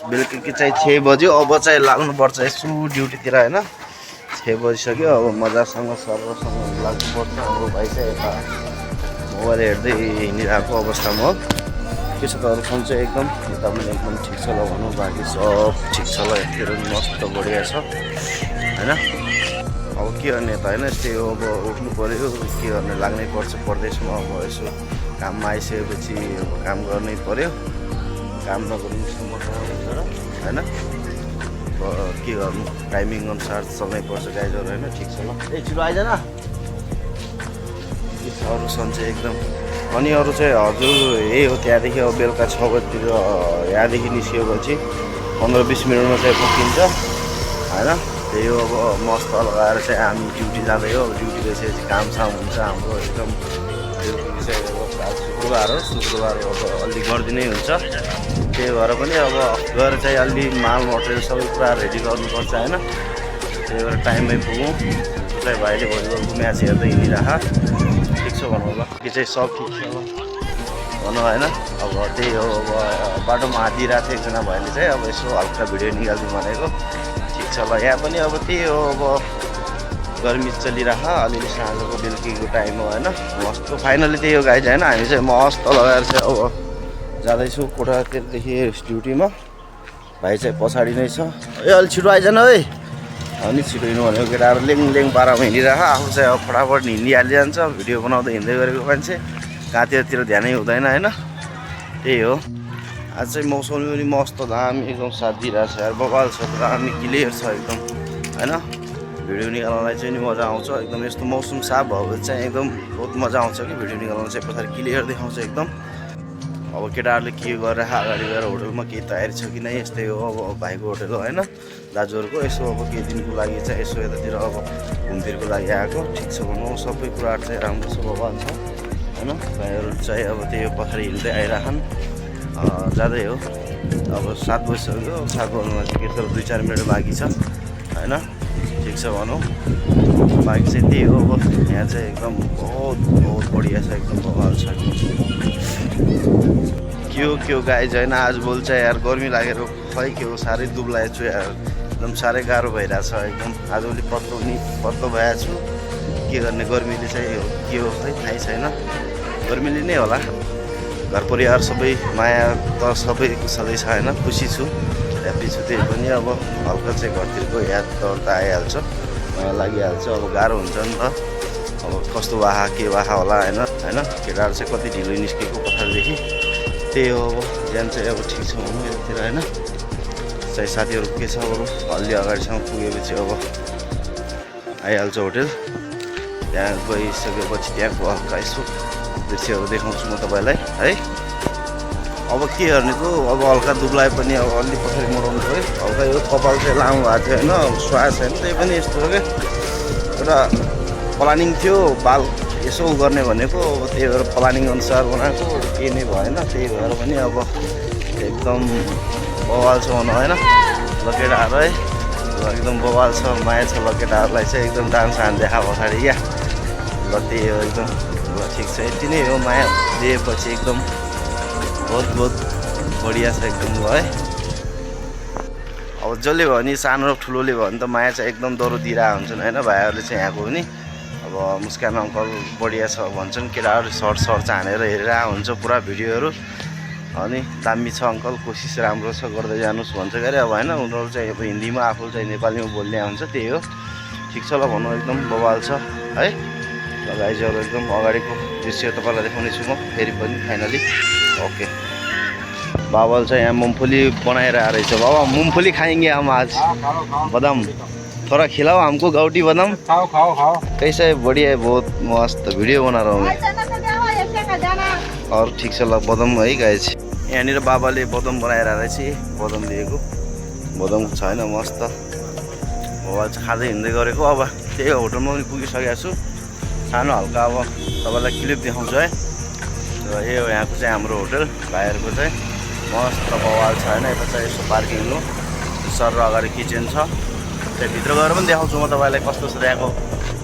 बेलुकी चाहिँ 6 बज्यो। अब चाहिँ लाग्नुपर्छ यसो ड्युटीतिर होइन। 6 बजिसक्यो। अब मजासँग सरसँग लाग्नुपर्छ। अब भाइ चाहिँ यता मोबाइल हेर्दै हिँडिरहेको अवस्थामा हो। के छ त अरू फोन चाहिँ एकदम यता पनि एकदम ठिक छ ल भनौँ। बाँकी सब ठिक छ ल। यतिर मस्त बढिया छ होइन। अब के गर्ने त होइन। यस्तै हो अब उठ्नु पऱ्यो। के गर्ने लाग्नै पर्छ परदेशमा। अब यसो काममा आइसकेपछि अब काम गर्नै पऱ्यो। काम नगर्नु हुन्छ र होइन। अब के गर्नु टाइमिङ अनुसार चल्नै पर्छ गाइजहरू होइन। ठिक छ ल। ए छिटो आइज न। अरू सन्चै एकदम। अनि अरू चाहिँ हजुर यही हो। त्यहाँदेखि अब बेलुका 6 बजीतिर यहाँदेखि निस्किएपछि 15-20 मिनटमा चाहिँ पुगिन्छ होइन। त्यही हो। अब मस्त लगाएर चाहिँ हामी ड्युटी जाँदै हो। ड्युटी गइसकेपछि कामसाम हुन्छ हाम्रो एकदम। बेलुकी चाहिँ अब शुक्रबार अब अलि गरिदिनै हुन्छ। त्यही भएर पनि अब गएर चाहिँ अलि माल मटेरियल सबै कुरा रेडी गर्नुपर्छ होइन। त्यही भएर टाइममै पुगौँ। चाहिँ भाइले भलिबलको म्याच हेर्दै हिँडिरह। ठिक छ भनौँ ल। कि चाहिँ सब ठिक छ ल भनौँ होइन। अब त्यही हो। अब बाटोमा हालिदिइरहेको थियो एकजना भाइले चाहिँ अब यसो हल्का भिडियो निकालिदिउँ भनेको। ठिक छ ल। यहाँ पनि अब त्यही हो। अब गर्मी चलिरह। अलिअलि साँझको बेलुकीको टाइम हो होइन। मस्त फाइनली त्यही हो गाइज होइन। हामी चाहिँ मस्त लगाएर चाहिँ अब जाँदैछु कोठातिरदेखि ड्युटीमा। भाइ चाहिँ पछाडि नै छ। ए अलि छिटो आइज न है। अनि छिटो हिँड्नु भनेको केटाहरू लेङ पारामा हिँडिरह। आफू चाहिँ अब फटाफट हिँडिहालिजान्छ। भिडियो बनाउँदै हिँड्दै गरेको मान्छे कहाँतिर ध्यानै हुँदैन होइन। त्यही हो। आज चाहिँ मौसम पनि मस्त दामी एकदम साथ दिइरहेको छ यार। बबाल छ दामी क्लियर छ एकदम होइन। भिडियो निकाल्नलाई चाहिँ नि मजा आउँछ एकदम। यस्तो मौसम साफ भयो भने चाहिँ एकदम बहुत मजा आउँछ कि भिडियो निकाल्न चाहिँ पछाडि क्लियर देखाउँछ एकदम। अब केटाहरूले के गरेर अगाडि गएर होटलमा केही तयारी छ कि नै यस्तै हो। अब भाइको होटल हो होइन दाजुहरूको। यसो अब केही दिनको लागि चाहिँ यसो यतातिर अब घुमफिरको लागि आएको। ठिक छ भनौँ। सबै कुराहरू चाहिँ राम्रो छ बबाल छ होइन। भाइहरू चाहिँ अब त्यही पछाडि हिँड्दै आइरहन् जाँदै हो। अब 7 बजिसक्यो। 7 बज्नुमा चाहिँ के तर 2-4 मिनट बाँकी छ होइन। ठिक छ भनौँ। बाइक चाहिँ त्यही हो। अब यहाँ चाहिँ एकदम बहुत बढिया छ एकदम बवाल छ। के हो गाइज होइन। आज बोल्छ यार गर्मी लागेर खै के हो साह्रै दुब्लाएको छु यार। एकदम साह्रै गाह्रो भइरहेछ एकदम। आजभोलि पत्लो भइरहेको छु। के गर्ने गर्मीले चाहिँ के हो खै थाहै छैन। गर्मीले नै होला। घर परिवार सबै माया त सबैको छँदैछ होइन। खुसी छु ह्याप्पी छु। त्यही पनि अब हल्का चाहिँ घरतिरको याद त आइहाल्छ लागिहाल्छ। अब गाह्रो हुन्छ नि त। अब कस्तो वाहा के वाहा होला होइन। केटाहरू चाहिँ कति ढिलो निस्केको पछाडिदेखि। त्यही हो। अब बिहान चाहिँ अब ठिक छ भनौँ यतातिर होइन। चाहिँ साथीहरू के छ बरु अलि अगाडिसम्म पुगेपछि अब आइहाल्छ होटेल। त्यहाँ गइसकेपछि त्यहाँको हल्का यसो दृश्यहरू देखाउँछु म तपाईँलाई है। अब के गर्ने त अब हल्का दुब्लाए पनि अब अलि पछाडि मोडाउनु पऱ्यो। हल्का यो कपाल चाहिँ लामो भएको थियो होइन। स्वास छैन। त्यही पनि यस्तो हो क्या एउटा प्लानिङ थियो बाल यसो गर्ने भनेको। अब त्यही भएर प्लानिङ अनुसार बनाएको केही नै भएन। त्यही भएर पनि अब एकदम बवाल छ भनौँ होइन। लकेटाहरू है एकदम बवाल छ माया छ। लकेटाहरूलाई चाहिँ एकदम डान्स देखा पछाडि क्या ल। त्यही हो एकदम ल। ठिक छ यति नै हो। माया दिएपछि एकदम बहुत बढिया छ एकदम ल है। अब जसले भयो भने सानो र ठुलोले भयो भने त माया चाहिँ एकदम डरो दिइरहेको हुन्छन् होइन। भाइहरूले चाहिँ यहाँको पनि अब मुस्कान अङ्कल बढिया छ भन्छन्। केटाहरू सर्ट हानेर हेरिरहेको हुन्छ पुरा भिडियोहरू। अनि दामी छ अङ्कल कोसिस राम्रो छ गर्दै जानुहोस् भन्छ क्या अरे अब होइन। उनीहरू चाहिँ अब हिन्दीमा आफू चाहिँ नेपालीमा बोल्ने हुन्छ। त्यही हो। ठिक छ ल भनौँ एकदम बवाल छ है। ल गाइजहरू एकदम अगाडिको दृश्य तपाईँलाई देखाउने छु म फेरि पनि फाइनली। ओके बाबल चाहिँ यहाँ मूंगफली बनाएर आ रही है। बाबा मूंगफली खाएंगे हम आज। बादाम थोड़ा खिलाओ हमको गाउटी बादाम। खाओ कैसा है। बढ़िया है बहुत मस्त वीडियो बना रहा हूँ मैं। और ठीक छ ल बदाम है गाइज। यहाँनिर बाबाले बदाम बनाएर रहेछ। बदाम दिएको बदाम छ होइन मस्त बबाल चाहिँ खाँदै हिँड्दै गरेको। अब त्यही होटलमा पनि पुगिसकेको छु। सानो हल्का अब तपाईँलाई क्लिप देखाउँछु है। र यो यहाँको चाहिँ हाम्रो होटल भाइहरूको चाहिँ मस्त बवाल छ होइन। यता चाहिँ यसो पार्किङ हो सर र अगाडि किचन छ। त्यहाँभित्र गएर पनि देखाउँछु म तपाईँलाई कस्तो छ त्यहाँको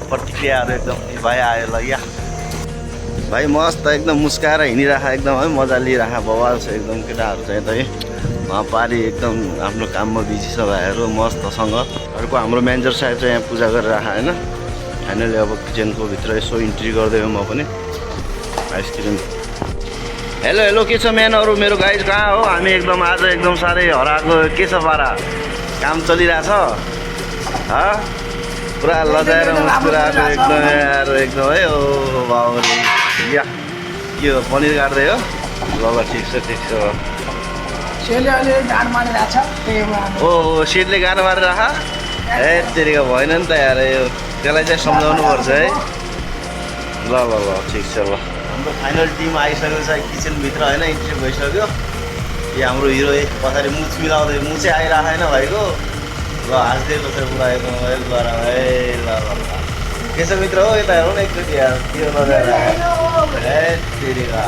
प्रतिक्रियाहरू एकदम। भाइ आयो ल या भाइ मस्त एकदम मुस्काएर हिँडिराख एकदम है। मजा लिइराख बवाल छ एकदम। केटाहरू चाहिँ त पारी एकदम आफ्नो काममा बिजी छ भाइहरू मस्तसँग। अर्को हाम्रो म्यानेजर साहेब चाहिँ यहाँ पूजा गरेर आएको होइन। फाइनली अब किचनको भित्र यसो इन्ट्री गर्दै म पनि आइसक्रिम। हेलो हेलो के छ म्यानहरू मेरो गाइज कहाँ हो? हामी एकदम आज एकदम साह्रै हराएको। के छ पारा? काम चलिरहेछ पुरा लजाएर मुस्कुराएको एकदम यार एकदम है। ओ बाबरे या के हो पनिर काट्दै हो? ल ल ठिक छ ठिक छ। ओ सेटले गाह्रो मारेर राख ए तेरिका भएन नि त यार यो त्यसलाई चाहिँ सम्झाउनु पर्छ है। ल ल ल ठिक छ ल। हाम्रो फाइनल टिम आइसकेको छ किचनभित्र होइन। इन्ट्री भइसक्यो। यो हाम्रो हिरो पछाडि मुछ मिलाउँदै मुछै आइरहेको होइन भाइको। ल हाँस्दिएको छ पुरा एकदम है गएर है। ल ल ल के छ मित्र हो यता हेरौँ न एकचोटि यार के लजाएर ए तेरिका